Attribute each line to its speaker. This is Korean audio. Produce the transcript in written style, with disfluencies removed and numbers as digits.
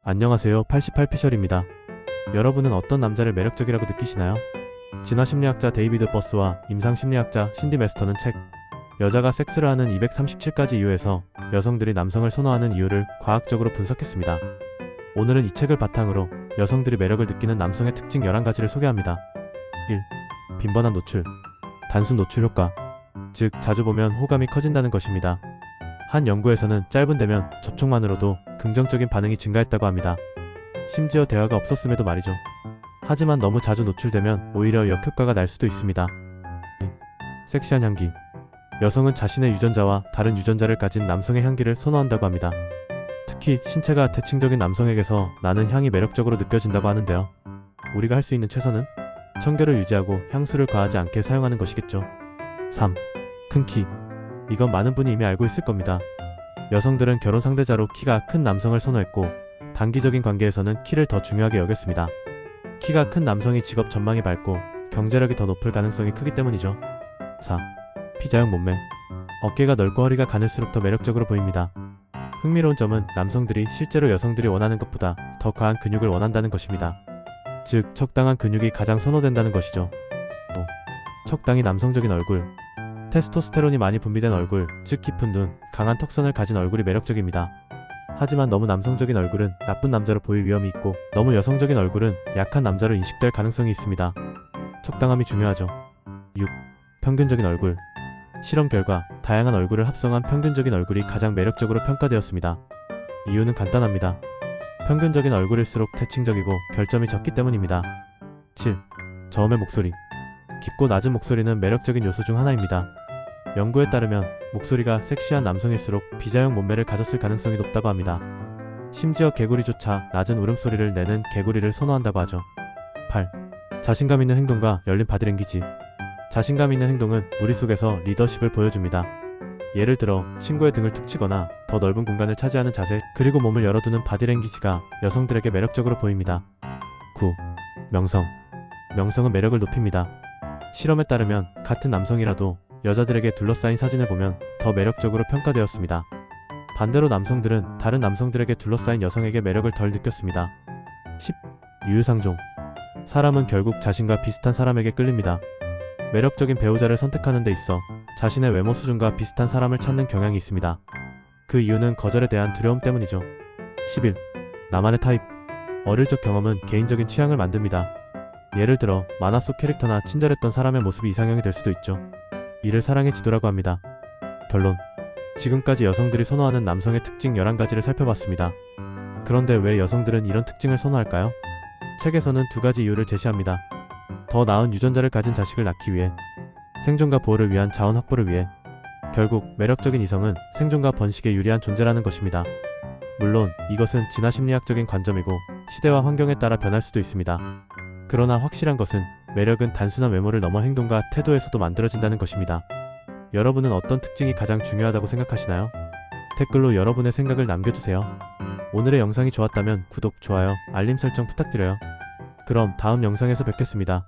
Speaker 1: 안녕하세요. 88피셜입니다. 여러분은 어떤 남자를 매력적이라고 느끼시나요? 진화심리학자 데이비드 버스와 임상심리학자 신디 메스터는 책 여자가 섹스를 하는 237가지 이유에서 여성들이 남성을 선호하는 이유를 과학적으로 분석했습니다. 오늘은 이 책을 바탕으로 여성들이 매력을 느끼는 남성의 특징 11가지를 소개합니다. 1. 빈번한 노출. 단순 노출 효과. 즉, 자주 보면 호감이 커진다는 것입니다. 한 연구에서는 짧은 대면 접촉만으로도 긍정적인 반응이 증가했다고 합니다. 심지어 대화가 없었음에도 말이죠. 하지만 너무 자주 노출되면 오히려 역효과가 날 수도 있습니다. 2. 섹시한 향기. 여성은 자신의 유전자와 다른 유전자를 가진 남성의 향기를 선호한다고 합니다. 특히 신체가 대칭적인 남성에게서 나는 향이 매력적으로 느껴진다고 하는데요. 우리가 할 수 있는 최선은 청결을 유지하고 향수를 과하지 않게 사용하는 것이겠죠. 3. 큰 키. 이건 많은 분이 이미 알고 있을 겁니다. 여성들은 결혼 상대자로 키가 큰 남성을 선호했고 단기적인 관계에서는 키를 더 중요하게 여겼습니다. 키가 큰 남성이 직업 전망이 밝고 경제력이 더 높을 가능성이 크기 때문이죠. 4. 피자형 몸매. 어깨가 넓고 허리가 가늘수록 더 매력적으로 보입니다. 흥미로운 점은 남성들이 실제로 여성들이 원하는 것보다 더 과한 근육을 원한다는 것입니다. 즉, 적당한 근육이 가장 선호된다는 것이죠. 5. 적당히 남성적인 얼굴. 테스토스테론이 많이 분비된 얼굴, 즉 깊은 눈, 강한 턱선을 가진 얼굴이 매력적입니다. 하지만 너무 남성적인 얼굴은 나쁜 남자로 보일 위험이 있고 너무 여성적인 얼굴은 약한 남자로 인식될 가능성이 있습니다. 적당함이 중요하죠. 6. 평균적인 얼굴. 실험 결과 다양한 얼굴을 합성한 평균적인 얼굴이 가장 매력적으로 평가되었습니다. 이유는 간단합니다. 평균적인 얼굴일수록 대칭적이고 결점이 적기 때문입니다. 7. 저음의 목소리. 깊고 낮은 목소리는 매력적인 요소 중 하나입니다. 연구에 따르면 목소리가 섹시한 남성일수록 비자형 몸매를 가졌을 가능성이 높다고 합니다. 심지어 개구리조차 낮은 울음소리를 내는 개구리를 선호한다고 하죠. 8. 자신감 있는 행동과 열린 바디랭귀지. 자신감 있는 행동은 무리 속에서 리더십을 보여줍니다. 예를 들어 친구의 등을 툭 치거나 더 넓은 공간을 차지하는 자세, 그리고 몸을 열어두는 바디랭귀지가 여성들에게 매력적으로 보입니다. 9. 명성. 명성은 매력을 높입니다. 실험에 따르면 같은 남성이라도 여자들에게 둘러싸인 사진을 보면 더 매력적으로 평가되었습니다. 반대로 남성들은 다른 남성들에게 둘러싸인 여성에게 매력을 덜 느꼈습니다. 10. 유유상종. 사람은 결국 자신과 비슷한 사람에게 끌립니다. 매력적인 배우자를 선택하는 데 있어 자신의 외모 수준과 비슷한 사람을 찾는 경향이 있습니다. 그 이유는 거절에 대한 두려움 때문이죠. 11. 나만의 타입. 어릴 적 경험은 개인적인 취향을 만듭니다. 예를 들어 만화 속 캐릭터나 친절했던 사람의 모습이 이상형이 될 수도 있죠. 이를 사랑의 지도라고 합니다. 결론. 지금까지 여성들이 선호하는 남성의 특징 11가지를 살펴봤습니다. 그런데 왜 여성들은 이런 특징을 선호할까요? 책에서는 2가지 이유를 제시합니다. 더 나은 유전자를 가진 자식을 낳기 위해, 생존과 보호를 위한 자원 확보를 위해. 결국 매력적인 이성은 생존과 번식에 유리한 존재라는 것입니다. 물론 이것은 진화심리학적인 관점이고 시대와 환경에 따라 변할 수도 있습니다. 그러나 확실한 것은 매력은 단순한 외모를 넘어 행동과 태도에서도 만들어진다는 것입니다. 여러분은 어떤 특징이 가장 중요하다고 생각하시나요? 댓글로 여러분의 생각을 남겨주세요. 오늘의 영상이 좋았다면 구독, 좋아요, 알림 설정 부탁드려요. 그럼 다음 영상에서 뵙겠습니다.